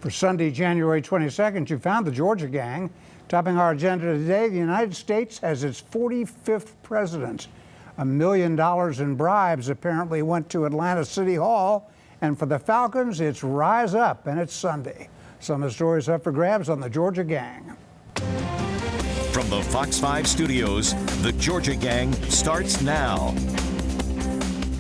For Sunday, January 22nd, you found the Georgia Gang. Topping our agenda today, the United States has its 45th president. $1 million in bribes apparently went to Atlanta City Hall. And for the Falcons, it's Rise Up, and it's Sunday. Some of the stories up for grabs on the Georgia Gang. From the Fox 5 studios, the Georgia Gang starts now.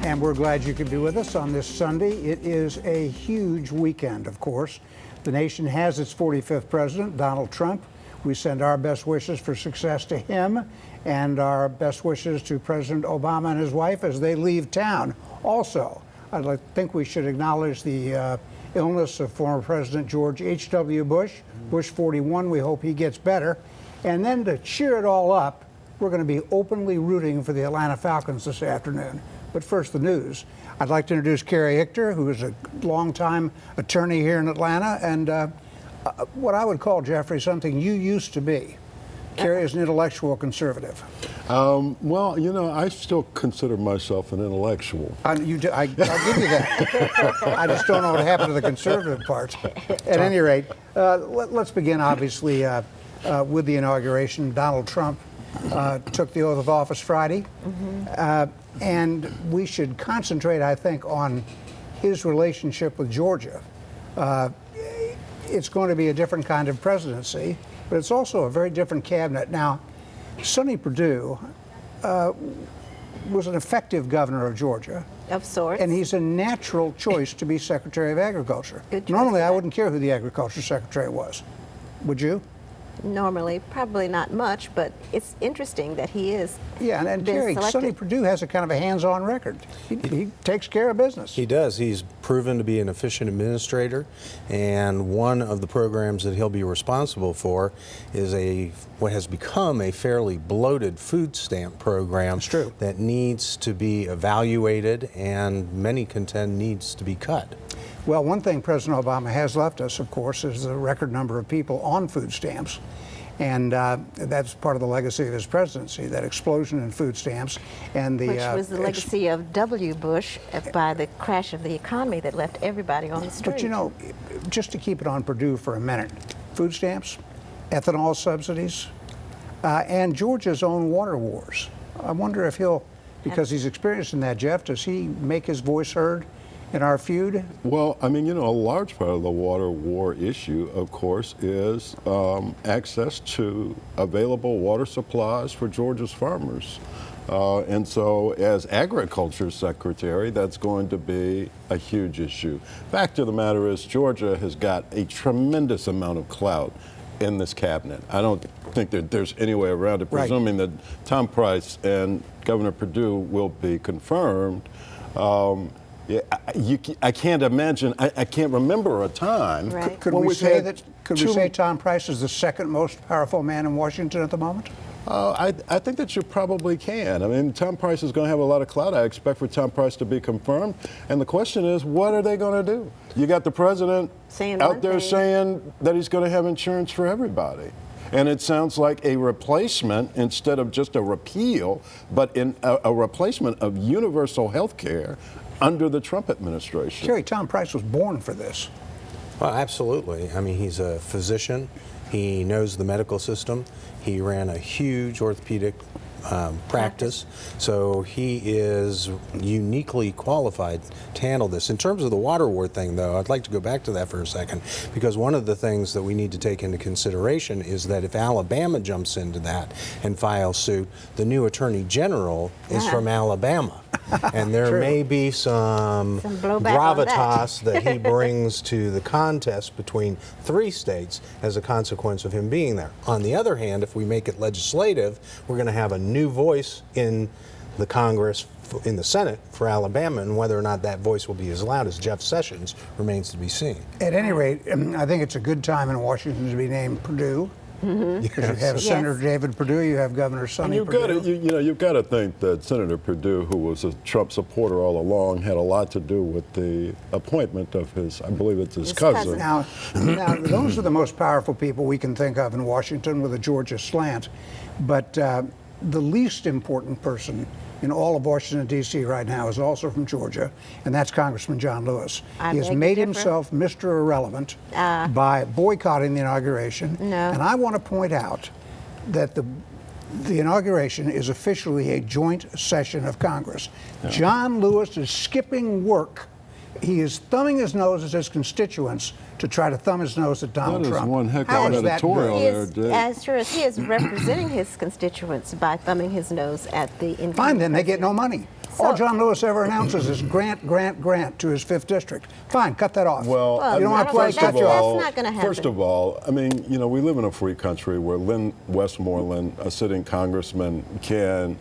And we're glad you could be with us on this Sunday. It is a huge weekend, of course. The nation has its 45th president, Donald Trump. We send our best wishes for success to him and our best wishes to President Obama and his wife as they leave town. Also, I think we should acknowledge the illness of former President George H.W. Bush, Bush 41. We hope he gets better. And then to cheer it all up, we're going to be openly rooting for the Atlanta Falcons this afternoon. But first, the news. I'd like to introduce Carrie Hichter, who is a longtime attorney here in Atlanta, and what I would call, Jeffrey, something you used to be. Carrie is an intellectual conservative. Well, you know, I still consider myself an intellectual. I'll give you that. I just don't know what happened to the conservative part. At any rate, let's begin, obviously, with the inauguration. Donald Trump took the oath of office Friday. And we should concentrate, I think, on his relationship with Georgia. It's going to be a different kind of presidency, but it's also a very different cabinet. Now, Sonny Perdue was an effective governor of Georgia. Of sorts. And he's a natural choice to be Secretary of Agriculture. Normally, I wouldn't care who the Agriculture Secretary was. Would you? Normally, probably not much, but it's interesting that he is. Yeah, and Carrie, Sonny Perdue has a kind of a hands-on record. He takes care of business. He does. He's proven to be an efficient administrator, and one of the programs that he'll be responsible for is what has become a fairly bloated food stamp program. It's true. That needs to be evaluated, and many contend needs to be cut. Well, one thing President Obama has left us, of course, is the record number of people on food stamps. And that's part of the legacy of his presidency, that explosion in food stamps. And which was the legacy of W. Bush by the crash of the economy that left everybody on the street. But you know, just to keep it on Perdue for a minute, food stamps, ethanol subsidies, and Georgia's own water wars. I wonder if he'll, because he's experienced in that, Jeff, does he make his voice heard in our feud? Well, I mean, you know, a large part of the water war issue, of course, is access to available water supplies for Georgia's farmers. And so as Agriculture Secretary, that's going to be a huge issue. Fact of the matter is, Georgia has got a tremendous amount of clout in this cabinet. I don't think that there's any way around it, presuming that Tom Price and Governor Perdue will be confirmed. Yeah, I can't imagine. I can't remember a time. Right. Could we say Tom Price is the second most powerful man in Washington at the moment? I think that you probably can. I mean, Tom Price is going to have a lot of clout. I expect for Tom Price to be confirmed. And the question is, what are they going to do? You got the president out there saying that he's going to have insurance for everybody. And it sounds like a replacement instead of just a repeal, but in a replacement of universal health care under the Trump administration. Kerry, Tom Price was born for this. Well, absolutely. I mean, he's a physician. He knows the medical system. He ran a huge orthopedic practice, so he is uniquely qualified to handle this. In terms of the water war thing, though, I'd like to go back to that for a second, because one of the things that we need to take into consideration is that if Alabama jumps into that and files suit, the new Attorney General is from Alabama. And there may be some gravitas that he brings to the contest between 3 states as a consequence of him being there. On the other hand, if we make it legislative, we're going to have a new voice in the Congress, in the Senate for Alabama, and whether or not that voice will be as loud as Jeff Sessions remains to be seen. At any rate, I think it's a good time in Washington to be named Perdue. Because you have Senator David Perdue, you have Governor Sonny Perdue. You've got to think that Senator Perdue, who was a Trump supporter all along, had a lot to do with the appointment of his, I believe it's his cousin. Now, those are the most powerful people we can think of in Washington with a Georgia slant. But the least important person in all of Washington, D.C. right now is also from Georgia, and that's Congressman John Lewis. I He has beg to made differ. himself Mr. Irrelevant by boycotting the inauguration. No. And I want to point out that the inauguration is officially a joint session of Congress. John Lewis is skipping work. He is thumbing his nose at his constituents to try to thumb his nose at Donald That is Trump. one heck How of is an that editorial good? He there, is, Dave. as sure as he is representing his constituents by thumbing his nose at the incoming Fine, then they get no president. money. All So- John Lewis ever announces is grant, grant, grant to his 5th district. Fine, cut that off. Well, Well, I you don't mean, want to play first of catch-up. all, That's not gonna happen. First of all, I mean, you know, we live in a free country where Lynn Westmoreland, a sitting congressman, can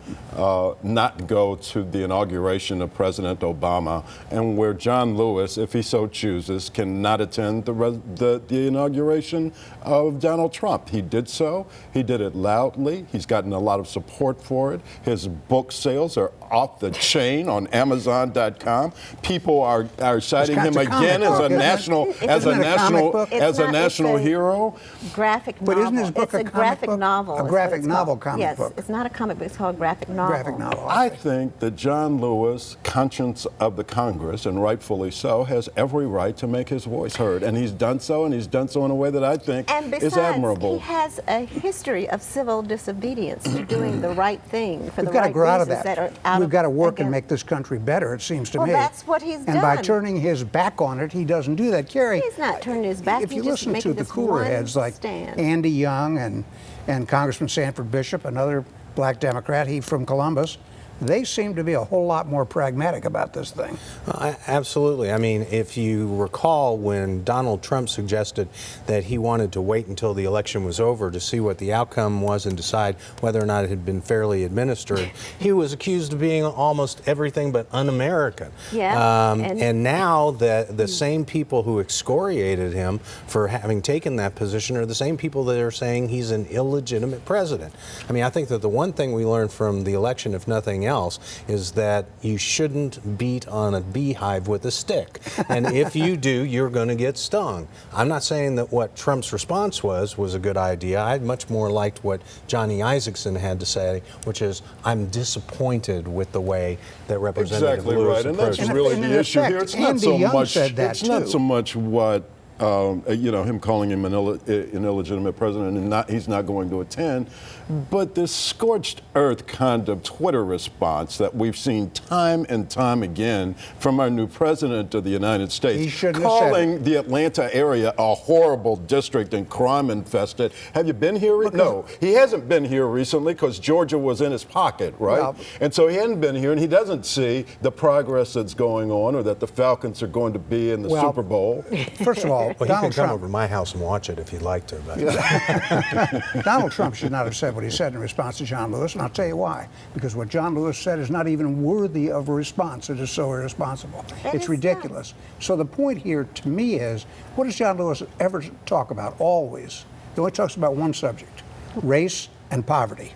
not go to the inauguration of President Obama, and where John Lewis, if he so chooses, cannot attend the inauguration of Donald Trump. He did so. He did it loudly. He's gotten a lot of support for it. His book sales are off the chain on Amazon.com. People are citing him It's a comic again as book, a isn't it? national Isn't it a comic book? as a It's national a hero. graphic But novel. isn't his book it's a a comic graphic book? novel. A is what graphic it's novel called. comic yes, book. it's not a comic book. It's called graphic novel. Graphic novel. I think that John Lewis, conscience of the Congress, and rightfully so, has every right to make his voice heard. And he's done so, and he's done so in a way that I think And besides, is admirable. he has a history of civil disobedience to doing the right thing for We've the got to right grow out of reasons that. are out We've of, got to work and again, make this country better, it seems to Well, me. that's what he's And by done. turning his back on it, he doesn't do that. Kerry, He's not turning his back. if He's you just listen to making the this cooler one heads like stand. Andy Young and Congressman Sanford Bishop, another black Democrat, he from Columbus, they seem to be a whole lot more pragmatic about this thing. Absolutely. I mean, if you recall when Donald Trump suggested that he wanted to wait until the election was over to see what the outcome was and decide whether or not it had been fairly administered, he was accused of being almost everything but un-American. Yeah, and now the same people who excoriated him for having taken that position are the same people that are saying he's an illegitimate president. I mean, I think that the one thing we learned from the election, if nothing else, is that you shouldn't beat on a beehive with a stick. And if you do, you're going to get stung. I'm not saying that what Trump's response was a good idea. I much more liked what Johnny Isakson had to say, which is, I'm disappointed with the way that Representative Exactly Lewis right, and that's approached it. really And in the issue effect, here. It's not Andy so Young much. said that It's not too. so much what him calling him an illegitimate president, and he's not going to attend. But this scorched earth kind of Twitter response that we've seen time and time again from our new president of the United States, He shouldn't have said calling the Atlanta area a horrible district and crime infested. Have you been here? No, he hasn't been here recently because Georgia was in his pocket, right? Well, and so he hadn't been here, and he doesn't see the progress that's going on, or that the Falcons are going to be in the Well, Super Bowl. First of all, Well, he Donald can come Trump, over to my house and watch it if he'd like to. But. Donald Trump should not have said what he said in response to John Lewis, and I'll tell you why. Because what John Lewis said is not even worthy of a response. It is so irresponsible. It's is ridiculous. So the point here to me is, what does John Lewis ever talk about? Always. He only talks about one subject, race and poverty.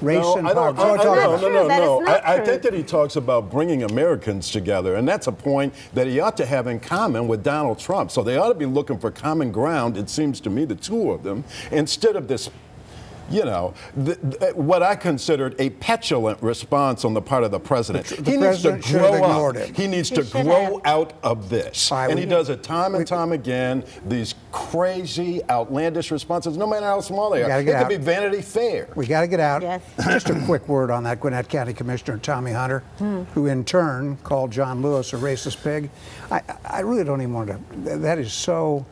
Race and poverty. That's all he talks about. true. That is not I true. think that he talks about bringing Americans together, and that's a point that he ought to have in common with Donald Trump. So they ought to be looking for common ground, it seems to me, the two of them, instead of this, what I considered a petulant response on the part of the president. The He needs to president should have grow ignored up. it. He needs He to should grow have. out of this. All right, And he does it time and time again, these crazy, outlandish responses, no matter how small they are. gotta It get could out. be Vanity Fair. We got to get out. Yes. Just a quick word on that. Gwinnett County Commissioner Tommy Hunter, who in turn called John Lewis a racist pig. I really don't even want to. That is so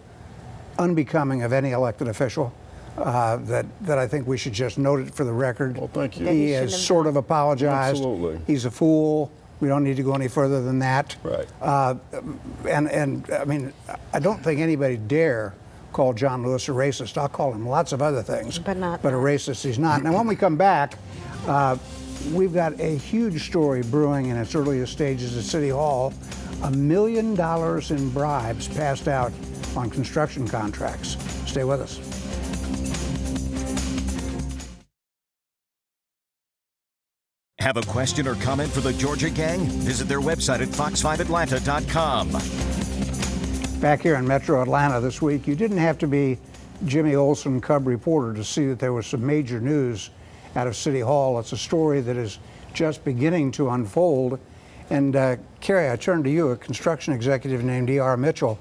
unbecoming of any elected official that I think we should just note it for the record. Well, thank you. That he He shouldn't has have sort done. of apologized. Absolutely. He's a fool. We don't need to go any further than that. Right. And I mean, I don't think anybody dare call John Lewis a racist. I'll call him lots of other things, But not a that. racist he's not. Now, when we come back, we've got a huge story brewing in its earliest stages at City Hall. $1 million in bribes passed out on construction contracts. Stay with us. Have a question or comment for the Georgia Gang? Visit their website at fox5atlanta.com. Back here in Metro Atlanta this week, you didn't have to be Jimmy Olsen, Cub reporter, to see that there was some major news out of City Hall. It's a story that is just beginning to unfold. And Carrie, I turn to you. A construction executive named E.R. Mitchell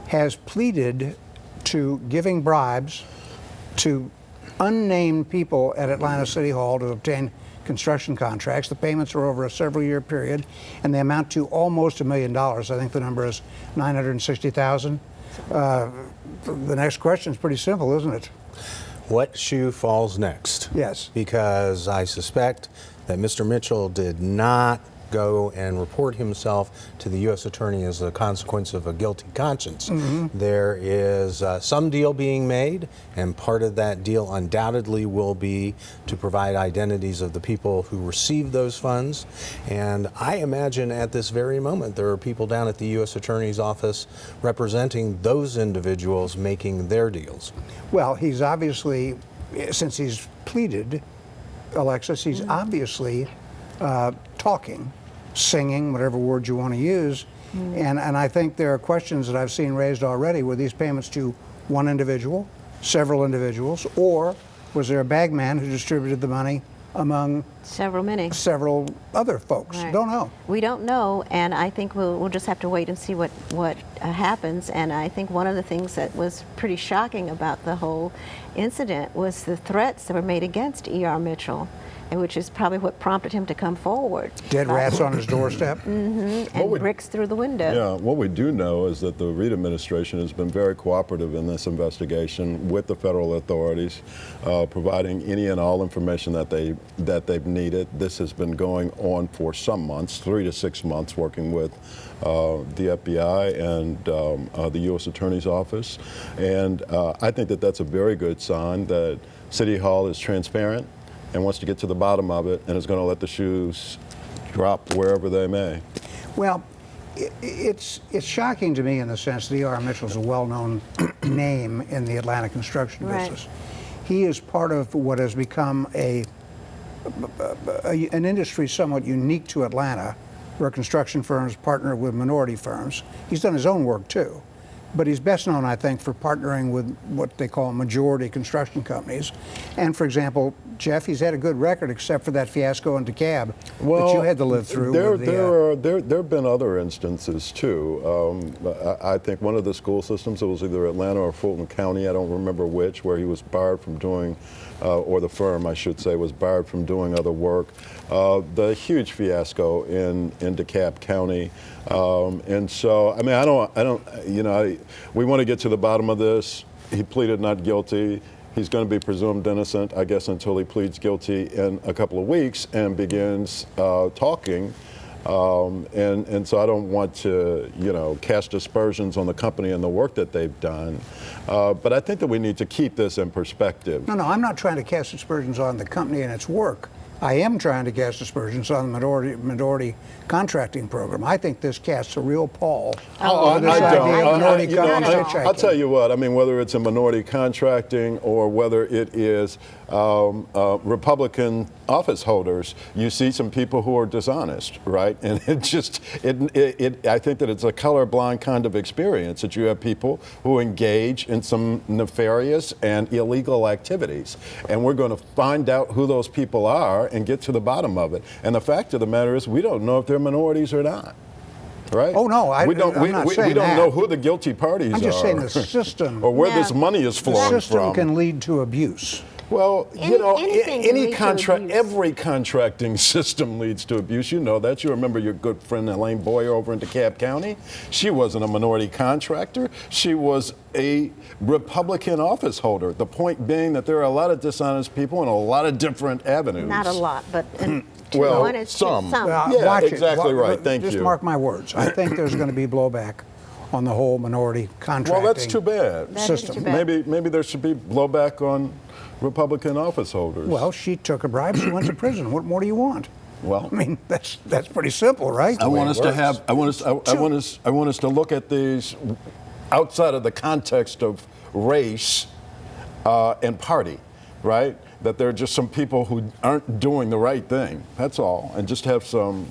has pleaded to giving bribes to unnamed people at Atlanta City Hall to obtain construction contracts. The payments are over a several-year period, and they amount to almost $1 million. I think the number is $960,000. The next question is pretty simple, isn't it? What shoe falls next? Yes. Because I suspect that Mr. Mitchell did not go and report himself to the U.S. Attorney as a consequence of a guilty conscience. There is some deal being made, and part of that deal undoubtedly will be to provide identities of the people who received those funds. And I imagine at this very moment there are people down at the U.S. Attorney's office representing those individuals making their deals. Well, he's obviously, since he's pleaded, Alexis, he's obviously talking, singing, whatever word you want to use. And I think there are questions that I've seen raised already. Were these payments to one individual, several individuals, or was there a bagman who distributed the money among several other folks? Right. Don't know. We don't know, and I think we'll just have to wait and see what happens. And I think one of the things that was pretty shocking about the whole incident was the threats that were made against E.R. Mitchell, and which is probably what prompted him to come forward. Dead rats on his doorstep. And bricks through the window. Yeah, what we do know is that the Reid administration has been very cooperative in this investigation with the federal authorities, providing any and all information that they've needed. This has been going on for some months, 3 to 6 months, working with the FBI and the U.S. Attorney's Office. And I think that that's a very good sign that City Hall is transparent and wants to get to the bottom of it, and is going to let the shoes drop wherever they may. Well, it's shocking to me in the sense that E.R. Mitchell's a well-known name in the Atlanta construction business. He is part of what has become an industry somewhat unique to Atlanta, where construction firms partner with minority firms. He's done his own work too, but he's best known, I think, for partnering with what they call majority construction companies. And for example, Jeff, he's had a good record except for that fiasco in DeKalb that you had to live through. There have been other instances too. I think one of the school systems, it was either Atlanta or Fulton County, I don't remember which, where he was barred from doing, or the firm, I should say, was barred from doing other work. The huge fiasco in DeKalb County. And so, I mean, we want to get to the bottom of this. He pleaded not guilty. He's going to be presumed innocent, I guess, until he pleads guilty in a couple of weeks and begins talking. And so I don't want to, cast aspersions on the company and the work that they've done. But I think that we need to keep this in perspective. No, I'm not trying to cast aspersions on the company and its work. I am trying to cast aspersions on the minority contracting program. I think this casts a real pall over this idea of minority contracting. I'll tell you what, I mean, whether it's a minority contracting or whether it is Republican office holders, you see some people who are dishonest, right? And I think that it's a colorblind kind of experience that you have people who engage in some nefarious and illegal activities. And we're going to find out who those people are and get to the bottom of it. And the fact of the matter is, we don't know if they're minorities or not. Right? Oh no, we don't know who the guilty parties are. I'm just saying the system or where this money is flowing from. The system can lead to abuse. Well, every contracting system leads to abuse. You know that. You remember your good friend Elaine Boyer over in DeKalb County? She wasn't a minority contractor. She was a Republican office holder. The point being that there are a lot of dishonest people in a lot of different avenues. Not a lot, but well, some. Well, yeah, exactly right. Thank you. Just mark my words. I think there's going to be blowback on the whole minority contracting. Well, that's too bad. System. Too bad. Maybe there should be blowback on Republican office holders. Well, she took a bribe. She went to prison. What more do you want? Well, I mean, that's pretty simple, right? I want us to look at these outside of the context of race and party, right? That there are just some people who aren't doing the right thing. That's all, and just have some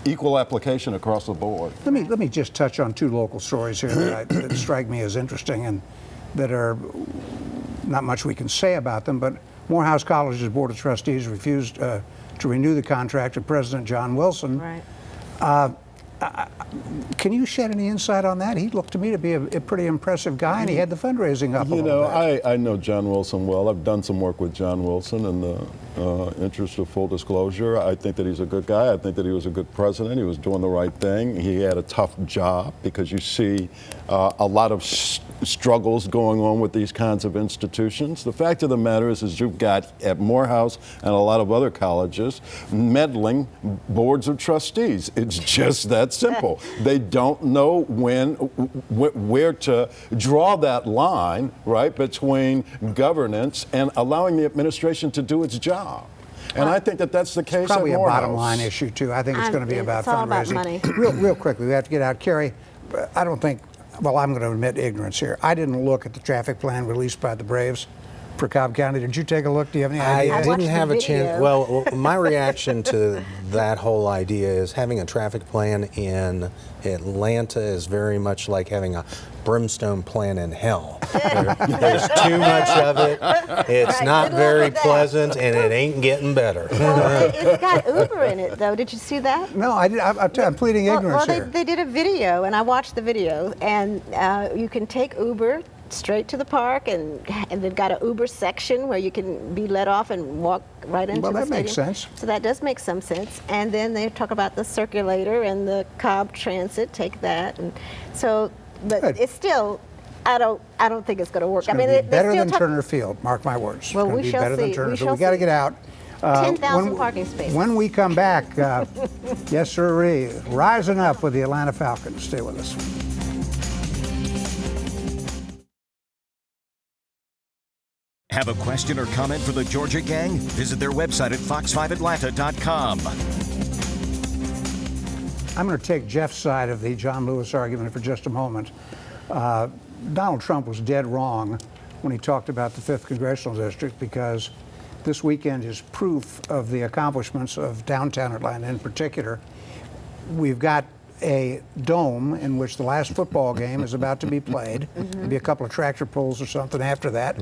equal application across the board. Let me just touch on two local stories here that strike me as interesting and that are not much we can say about them. But Morehouse College's Board of Trustees refused to to renew the contract of President John Wilson. Right. Can you shed any insight on that? He looked to me to be a pretty impressive guy, and he had the fundraising up a little bit. I know John Wilson well. I've done some work with John Wilson in the interest of full disclosure. I think that he's a good guy. I think that he was a good president. He was doing the right thing. He had a tough job because you see a lot of struggles going on with these kinds of institutions. The fact of the matter is you've got at Morehouse and a lot of other colleges meddling boards of trustees. It's just that simple. They don't know where to draw that line, right, between governance and allowing the administration to do its job. And I think that that's the case Probably at a Morehouse. bottom line issue too. I think it's going to be about it's all about fundraising. money. Real quickly, we have to get out. Carrie, I don't think. Well, I'm going to admit ignorance here. I didn't look at the traffic plan released by the Braves for Cobb County. Did you take a look? Do you have any idea? I watched didn't the have a chance. video. Well, my reaction to that whole idea is having a traffic plan in Atlanta is very much like having a brimstone plan in hell. There's too much of it. It's Right, not good luck very with that. pleasant, and it ain't getting better. Well, it's got Uber in it, though. Did you see that? No, I'm pleading ignorance well, here. they did a video, and I watched the video, and you can take Uber straight to the park, and they've got an Uber section where you can be let off and walk right into Well, the that stadium. makes sense. So that does make some sense. And then they talk about the circulator and the Cobb Transit. Take that, and so, but Good. it's still. I don't think it's going to work. It's going to be they're better still than Turner Field. Mark my words. Well, It's gonna we be shall better than see. Turner We Field. shall We got to see. get out. 10,000 parking spaces. When we come back, yes, sir, rising up with the Atlanta Falcons. Stay with us. Have a question or comment for the Georgia Gang? Visit their website at fox5atlanta.com. I'm going to take Jeff's side of the John Lewis argument for just a moment. Donald Trump was dead wrong when he talked about the 5th Congressional District, because this weekend is proof of the accomplishments of downtown Atlanta in particular. We've got a dome in which the last football game is about to be played. Maybe a couple of tractor pulls or something after that.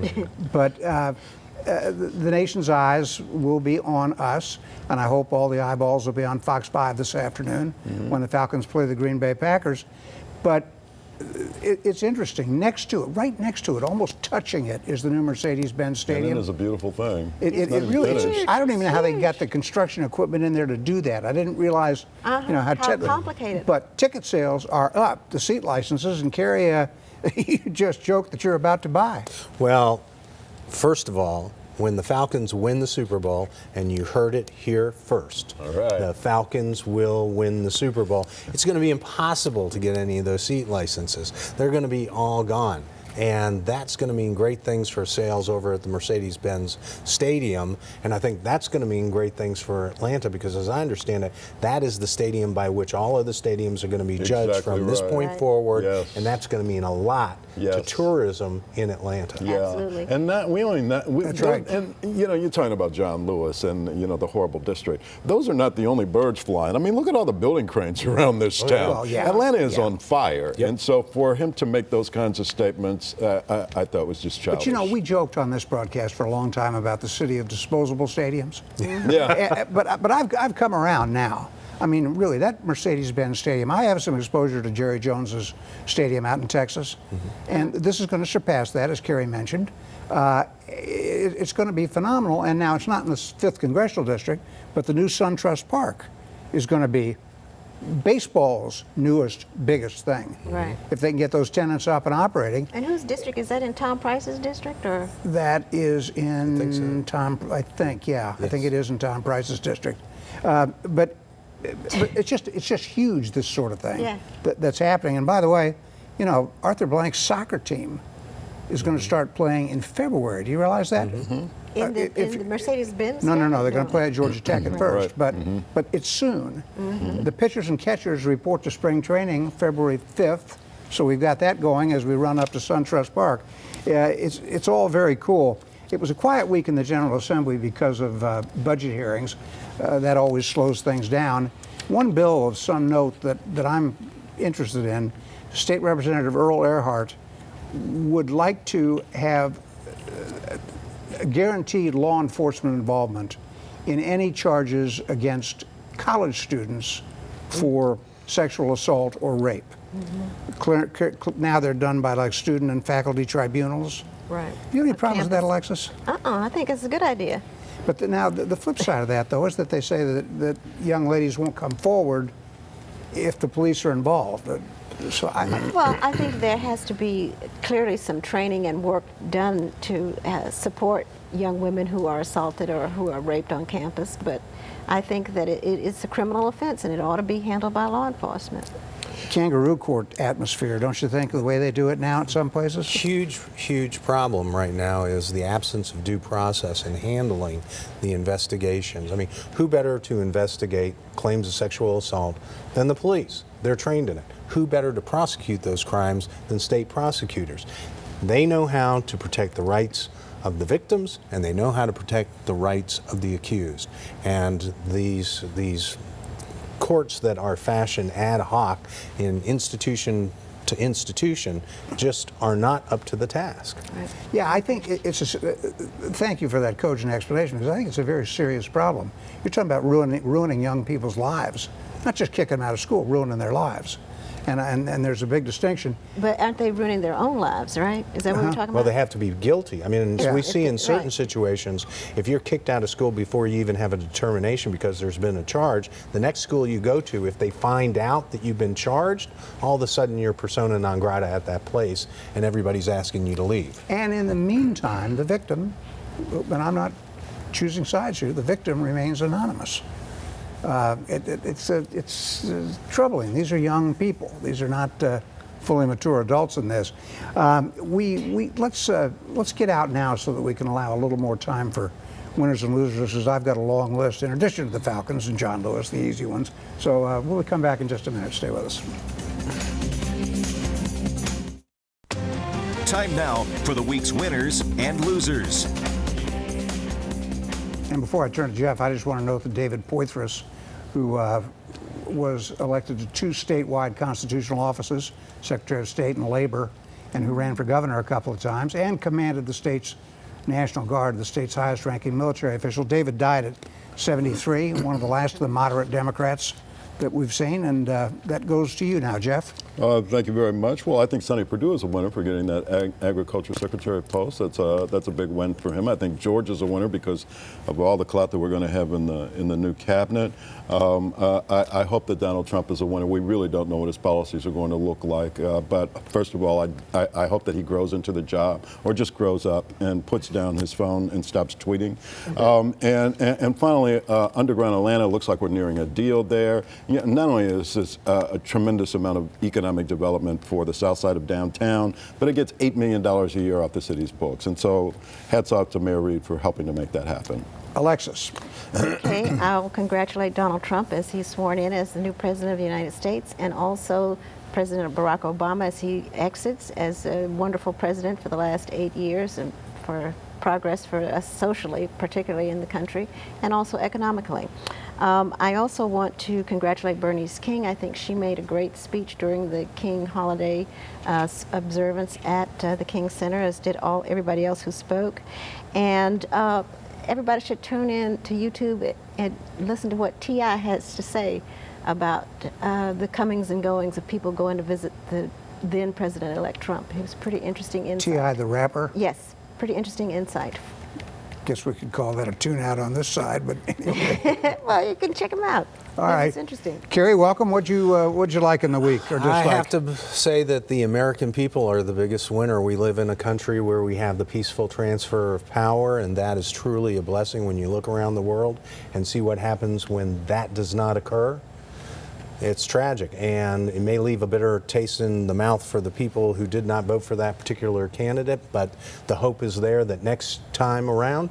But the nation's eyes will be on us, and I hope all the eyeballs will be on Fox 5 this afternoon when the Falcons play the Green Bay Packers. But it's interesting. Next to it, right next to it, almost touching it, is the new Mercedes-Benz Stadium. And it is a beautiful thing. It It's not really even is. finished. I don't even know how they got the construction equipment in there to do that. I didn't realize, how complicated. But ticket sales are up, the seat licenses, and Carrie, you just joked that you're about to buy. Well, first of all, when the Falcons win the Super Bowl, and you heard it here first, All right. the Falcons will win the Super Bowl. It's going to be impossible to get any of those seat licenses. They're going to be all gone. And that's going to mean great things for sales over at the Mercedes-Benz Stadium. And I think that's going to mean great things for Atlanta, because as I understand it, that is the stadium by which all of the stadiums are going to be judged Exactly from this right. point Right. forward. Yes. And that's going to mean a lot to Yes. tourism in Atlanta. Yeah. Absolutely. And That's right. And you're talking about John Lewis and the horrible district. Those are not the only birds flying. I mean, look at all the building cranes around this town. Well, yeah. Atlanta is Yeah. on fire, and so for him to make those kinds of statements, I thought was just childish. But we joked on this broadcast for a long time about the city of disposable stadiums. Yeah. But I've come around now. I mean, really, that Mercedes-Benz Stadium, I have some exposure to Jerry Jones's stadium out in Texas, and this is going to surpass that, as Kerry mentioned. It's going to be phenomenal, and now it's not in the 5th Congressional District, but the new SunTrust Park is going to be baseball's newest, biggest thing. Right. If they can get those tenants up and operating. And whose district is that? In Tom Price's district, or? That is in I think it is in Tom Price's district. But it's just huge, this sort of thing. Yeah. That's happening. And by the way, Arthur Blank's soccer team is going to start playing in February. Do you realize that? In the Mercedes-Benz? No. They're going to play at Georgia Tech at first, Right. but it's soon. The pitchers and catchers report to spring training February 5th, so we've got that going as we run up to SunTrust Park. It's all very cool. It was a quiet week in the General Assembly because of budget hearings. That always slows things down. One bill of some note that I'm interested in, State Representative Earl Earhart would like to have guaranteed law enforcement involvement in any charges against college students for sexual assault or rape. Now they're done by like student and faculty tribunals. Right. Do you have any problems with that, Alexis? I think it's a good idea. But now the flip side of that, though, is that they say that young ladies won't come forward if the police are involved. So Well, I think there has to be clearly some training and work done to support young women who are assaulted or who are raped on campus. But I think that it's a criminal offense and it ought to be handled by law enforcement. Kangaroo court atmosphere, don't you think, the way they do it now in some places? Huge problem right now is the absence of due process in handling the investigations. I mean, who better to investigate claims of sexual assault than the police? They're trained in it. Who better to prosecute those crimes than state prosecutors? They know how to protect the rights of the victims, and they know how to protect the rights of the accused. And these courts that are fashioned ad hoc in institution to institution just are not up to the task. Right. Yeah, I think thank you for that cogent explanation, because I think it's a very serious problem. You're talking about ruining young people's lives, not just kicking them out of school, ruining their lives. And there's a big distinction. But aren't they ruining their own lives, right? Is that what we're talking Well, about? they have to be guilty. I mean, Yeah. we see in certain Right. situations, if you're kicked out of school before you even have a determination because there's been a charge, the next school you go to, if they find out that you've been charged, all of a sudden you're persona non grata at that place and everybody's asking you to leave. And in the meantime, the victim, and I'm not choosing sides here, the victim remains anonymous. It's troubling. These are young people. These are not fully mature adults in this. Let's get out now so that we can allow a little more time for winners and losers, because I've got a long list in addition to the Falcons and John Lewis, the easy ones. So we'll come back in just a minute. Stay with us. Time now for the week's winners and losers. And before I turn to Jeff, I just want to note that David Poitras, who was elected to 2 statewide constitutional offices, Secretary of State and Labor, and who ran for governor a couple of times, and commanded the state's National Guard, the state's highest-ranking military official. David died at 73, one of the last of the moderate Democrats that we've seen, and that goes to you now, Jeff. Thank you very much. Well, I think Sonny Perdue is a winner for getting that agriculture secretary post. That's a big win for him. I think George is a winner because of all the clout that we're going to have in the new cabinet. I hope that Donald Trump is a winner. We really don't know what his policies are going to look like. But first of all, I hope that he grows into the job, or just grows up and puts down his phone and stops tweeting. And finally, Underground Atlanta, looks like we're nearing a deal there. Yeah, not only is this a tremendous amount of economic development for the south side of downtown, but it gets $8 million a year off the city's books. And so hats off to Mayor Reed for helping to make that happen. Alexis. Okay, I'll congratulate Donald Trump as he's sworn in as the new president of the United States, and also President Barack Obama as he exits as a wonderful president for the last 8 years, and for progress for us socially, particularly in the country, and also economically. I also want to congratulate Bernice King. I think she made a great speech during the King holiday observance at the King Center, as did everybody else who spoke. And everybody should tune in to YouTube and listen to what T.I. has to say about the comings and goings of people going to visit the then President-elect Trump. It was pretty interesting insight. T.I. the rapper? Yes, pretty interesting insight. Guess we could call that a tune-out on this side, but anyway. Well, you can check them out. All right. It's interesting. Kerry, welcome. What'd you like in the week, or dislike? I have to say that the American people are the biggest winner. We live in a country where we have the peaceful transfer of power, and that is truly a blessing when you look around the world and see what happens when that does not occur. It's tragic, and it may leave a bitter taste in the mouth for the people who did not vote for that particular candidate, but the hope is there that next time around,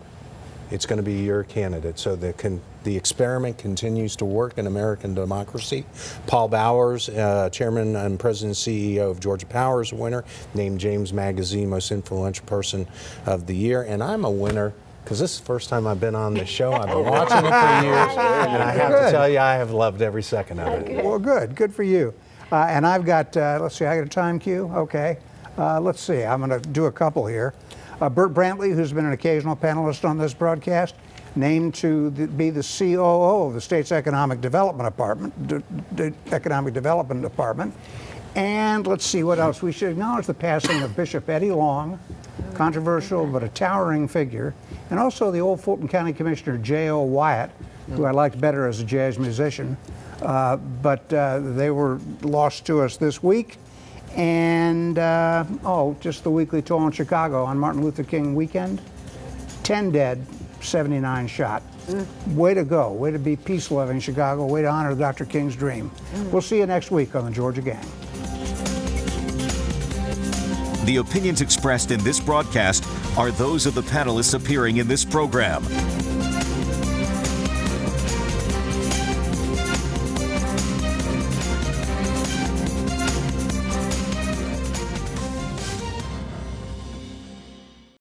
it's going to be your candidate. So the experiment continues to work in American democracy. Paul Bowers, Chairman and President and CEO of Georgia Power, is a winner, named James Magazine Most Influential Person of the Year, and I'm a winner because this is the first time I've been on this show. I've been watching it for years, and I have to tell you, I have loved every second of it. Well, good for you. And I've got, let's see, I got a time cue. Okay. Let's see, I'm going to do a couple here. Bert Brantley, who's been an occasional panelist on this broadcast, named to be the COO of the state's Economic Development Department. And let's see what else. We should acknowledge the passing of Bishop Eddie Long, controversial but a towering figure, and also the old Fulton County Commissioner J.O. Wyatt, who I liked better as a jazz musician. But they were lost to us this week. And, just the weekly toll in Chicago on Martin Luther King weekend. 10 dead, 79 shot. Way to go. Way to be peace-loving, Chicago. Way to honor Dr. King's dream. We'll see you next week on the Georgia Gang. The opinions expressed in this broadcast are those of the panelists appearing in this program.